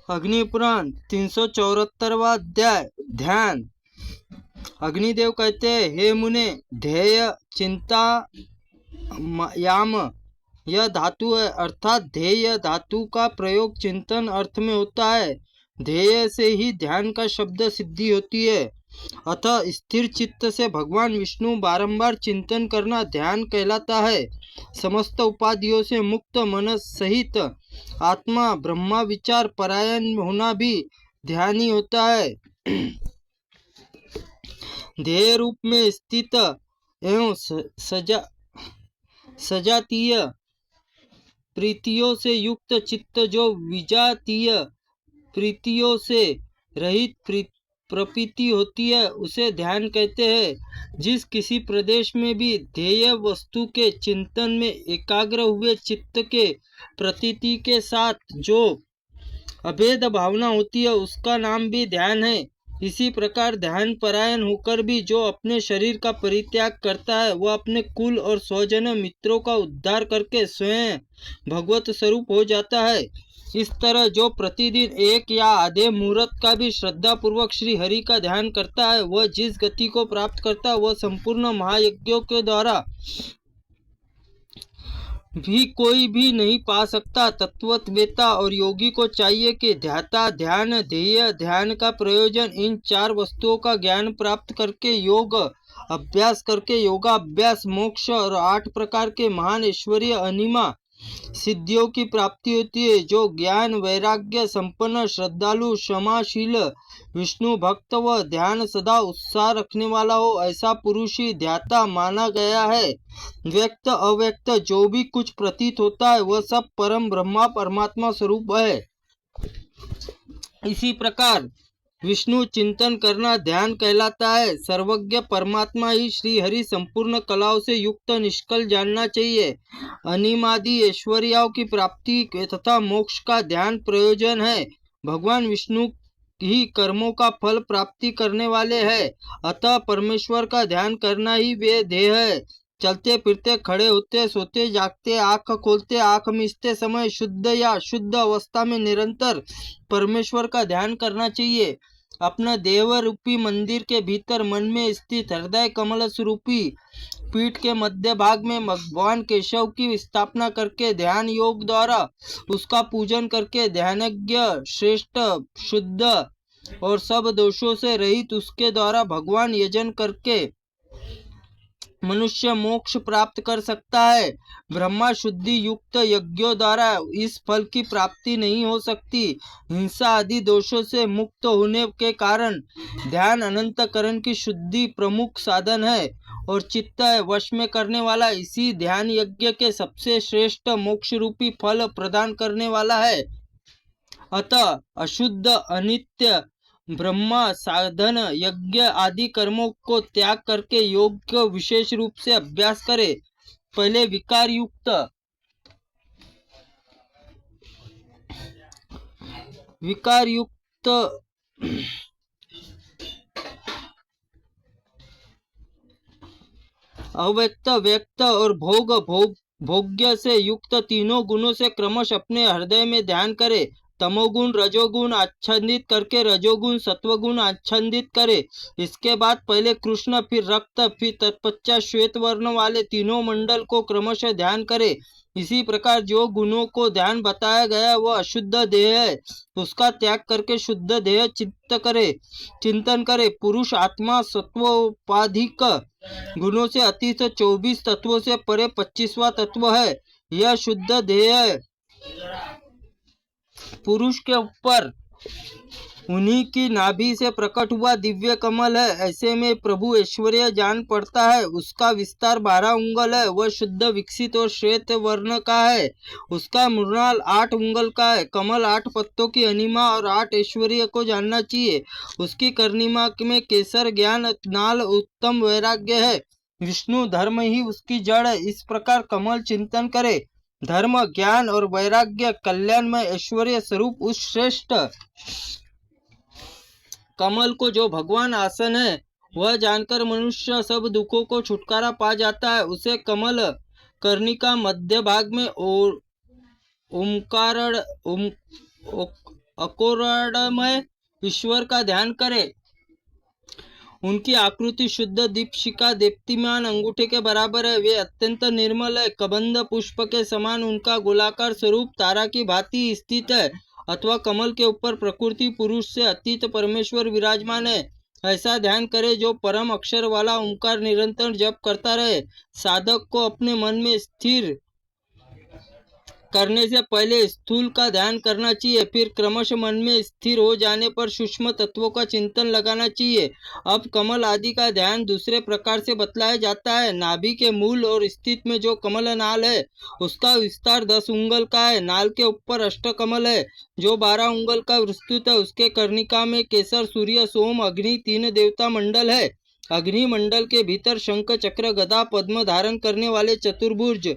अग्निपुराण 374वां अध्याय। ध्यान। अग्निदेव कहते हैं, हे मुने, ध्येय चिंता याम यह धातु है, अर्थात ध्येय धातु का प्रयोग चिंतन अर्थ में होता है। ध्येय से ही ध्यान का शब्द सिद्धि होती है। अतः स्थिर चित्त से भगवान विष्णु बारंबार चिंतन करना ध्यान कहलाता है। समस्त उपाधियों से मुक्त मन सहित आत्मा ब्रह्मा विचार परायण होना भी ध्यान ही होता है। ध्येय रूप में स्थित एवं सजातीय प्रीतियों से युक्त चित्त जो विजातीय प्रीतियों से रहित प्रतीति होती है उसे ध्यान कहते हैं। जिस किसी प्रदेश में भी ध्येय वस्तु के चिंतन में एकाग्र हुए चित्त के प्रतीति के साथ जो अभेद भावना होती है उसका नाम भी ध्यान है। इसी प्रकार ध्यान परायण होकर भी जो अपने शरीर का परित्याग करता है वह अपने कुल और स्वजन मित्रों का उद्धार करके स्वयं भगवत स्वरूप हो जाता है। इस तरह जो प्रतिदिन एक या आधे मुहूर्त का भी श्रद्धा पूर्वक श्री हरि का ध्यान करता है वह जिस गति को प्राप्त करता है वह संपूर्ण महायज्ञों के द्वारा भी कोई भी नहीं पा सकता। तत्ववेत्ता और योगी को चाहिए कि ध्याता, ध्यान, ध्येय, ध्यान का प्रयोजन इन चार वस्तुओं का ज्ञान प्राप्त करके योग अभ्यास करके योगाभ्यास मोक्ष और 8 प्रकार के महान ऐश्वर्य अनिमा सिद्धियों की प्राप्ति होती है। जो ज्ञान वैराग्य संपन्न श्रद्धालु क्षमाशील विष्णु भक्त व ध्यान सदा उत्साह रखने वाला हो ऐसा पुरुष ही ध्याता माना गया है। व्यक्त अव्यक्त जो भी कुछ प्रतीत होता है वह सब परम ब्रह्मा परमात्मा स्वरूप है। इसी प्रकार विष्णु चिंतन करना ध्यान कहलाता है। सर्वज्ञ परमात्मा ही श्री हरि संपूर्ण कलाओं से युक्त निष्कल जानना चाहिए। अनिमादि ऐश्वर्यों की प्राप्ति तथा मोक्ष का ध्यान प्रयोजन है। भगवान विष्णु ही कर्मों का फल प्राप्ति करने वाले हैं। अतः परमेश्वर का ध्यान करना ही वे ध्येय है। चलते फिरते खड़े होते सोते जागते आँख खोलते आँख मिचते समय शुद्ध या अशुद्ध अवस्था में निरंतर परमेश्वर का ध्यान करना चाहिए। अपना देव रूपी मंदिर के भीतर मन में स्थित हृदय कमल स्वरूपी पीठ के मध्य भाग में भगवान केशव की स्थापना करके ध्यान योग द्वारा उसका पूजन करके ध्यानज्ञ श्रेष्ठ शुद्ध और सब दोषों से रहित उसके द्वारा भगवान यजन करके मनुष्य मोक्ष प्राप्त कर सकता है। ब्रह्मा शुद्धि युक्त यज्ञों द्वारा इस फल की प्राप्ति नहीं हो सकती। हिंसा आदि दोषों से मुक्त होने के कारण ध्यान अनंतकरण की शुद्धि प्रमुख साधन है और चित्त वश में करने वाला। इसी ध्यान यज्ञ के सबसे श्रेष्ठ मोक्ष रूपी फल प्रदान करने वाला है। अतः अशुद्ध अनित्य ब्रह्मा साधन यज्ञ आदि कर्मों को त्याग करके योग को विशेष रूप से अभ्यास करे। पहले विकार युक्त अव्यक्त व्यक्त और भोग्य से युक्त तीनों गुणों से क्रमश अपने हृदय में ध्यान करे। तमोगुण रजोगुण आच्छादित करके रजोगुण सत्वगुण आच्छादित करे। इसके बाद पहले कृष्ण फिर रक्त फिर तत्पश्चात श्वेत वर्ण वाले तीनों मंडल को क्रमशः ध्यान करे। इसी प्रकार जो गुणों को ध्यान बताया गया वह अशुद्ध देह है उसका त्याग करके शुद्ध देह चिंतन करे। पुरुष आत्मा सत्वोपाधिक गुणों से अतीत 24 तत्वों से परे 25वां तत्व है। यह शुद्ध देह है। पुरुष के ऊपर उन्हीं की नाभि से प्रकट हुआ दिव्य कमल है। ऐसे में प्रभु ऐश्वर्य जान पड़ता है। उसका विस्तार 12 उंगल है। वह शुद्ध विकसित और श्वेत वर्ण का है। उसका मृणाल 8 उंगल का है। कमल 8 पत्तों की अनिमा और 8 ऐश्वर्य को जानना चाहिए। उसकी कर्णिमा में केसर ज्ञान नाल उत्तम वैराग्य है। विष्णु धर्म ही उसकी जड़ है। इस प्रकार कमल चिंतन करे। धर्म ज्ञान और वैराग्य कल्याणमय ऐश्वर्य स्वरूप उस श्रेष्ठ कमल को जो भगवान आसन है वह जानकर मनुष्य सब दुखों को छुटकारा पा जाता है। उसे कमल कर्णिका मध्य भाग में अकोरडमय ईश्वर का ध्यान करें। उनकी आकृति शुद्ध दीपशिखा दीप्तिमान अंगूठे के बराबर है। वे अत्यंत निर्मल है। कबंध पुष्प के समान उनका गोलाकार स्वरूप तारा की भांति स्थित है अथवा कमल के ऊपर प्रकृति पुरुष से अतीत परमेश्वर विराजमान है। ऐसा ध्यान करे जो परम अक्षर वाला ओंकार निरंतर जप करता रहे। साधक को अपने मन में स्थिर करने से पहले स्थूल का ध्यान करना चाहिए, फिर क्रमशः मन में स्थिर हो जाने पर सूक्ष्म तत्वों का चिंतन लगाना चाहिए। अब कमल आदि का ध्यान दूसरे प्रकार से बतलाया जाता है। नाभि के मूल और स्थित में जो कमल नाल है उसका विस्तार 10 उंगल का है। नाल के ऊपर अष्टकमल है जो 12 उंगल का विस्तृत है। उसके कर्णिका में केसर, सूर्य, सोम, अग्नि 3 देवता मंडल है। अग्नि मंडल के भीतर शंख, चक्र, गदा, पद्म धारण करने वाले चतुर्भुज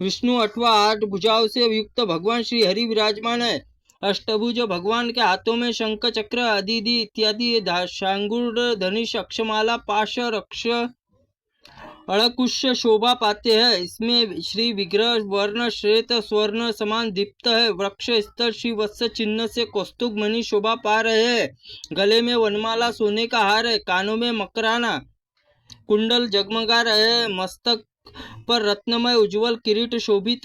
विष्णु अथवा 8 भुजाओं से युक्त भगवान श्री हरि विराजमान है। अष्टभुज भगवान के हाथों में शंख, चक्र, अदिति इत्यादि शांगुर, धनुष, अक्षमाला, पाश, रक्ष, अड़कुश शोभा पाते हैं। इसमें श्री विग्रह वर्ण श्वेत स्वर्ण समान दीप्त है। वृक्ष स्तर श्री वत्स चिन्ह से कौस्तुभ मणि शोभा पा रहे हैं। गले में वनमाला सोने का हार है। कानों में मकराना कुंडल जगमगा रहे हैं। मस्तक पर रत्नमय उज्जवल किरीट सुशोभित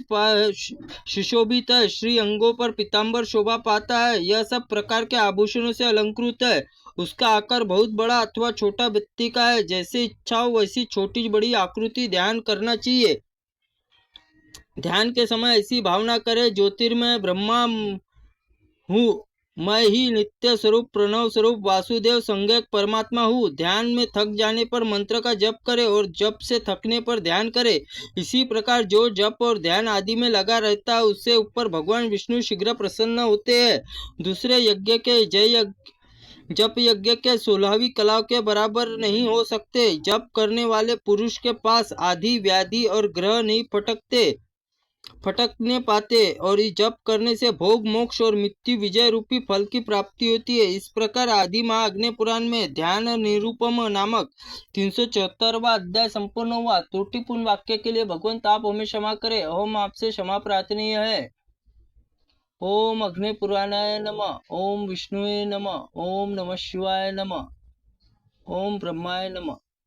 है। श्री अंगों पर पीताम्बर शोभा पाता है। यह सब प्रकार के आभूषणों से अलंकृत है। उसका आकार बहुत बड़ा अथवा छोटा व्यक्ति का है। जैसे इच्छा हो वैसी छोटी बड़ी आकृति ध्यान करना चाहिए। ध्यान के समय ऐसी भावना करे, ज्योतिर्मय ब्रह्मा हूँ, मैं ही नित्य स्वरूप प्रणव स्वरूप वासुदेव संज्ञक परमात्मा हूँ। ध्यान में थक जाने पर मंत्र का जप करे और जप से थकने पर ध्यान करे। इसी प्रकार जो जप और ध्यान आदि में लगा रहता है उससे ऊपर भगवान विष्णु शीघ्र प्रसन्न होते हैं। दूसरे यज्ञ के जप यज्ञ के 16वीं कलाओं के बराबर नहीं हो सकते। जप करने वाले पुरुष के पास आदि व्याधि और ग्रह नहीं फटकने पाते और इस जप करने से भोग मोक्ष और मृत्यु विजय रूपी फल की प्राप्ति होती है। इस प्रकार आदि महाअग्नि पुराण में ध्यान निरूपम नामक 374वां अध्याय संपूर्ण हुआ। त्रुटिपूर्ण वाक्य के लिए भगवंत आप हमें क्षमा करें। हम आपसे क्षमा प्रार्थनीय है। ओम अग्नि पुराणाय नमः। ओम विष्णुवे नमः। ओम नमः शिवाय नमः। ओम ब्रह्माय नमः।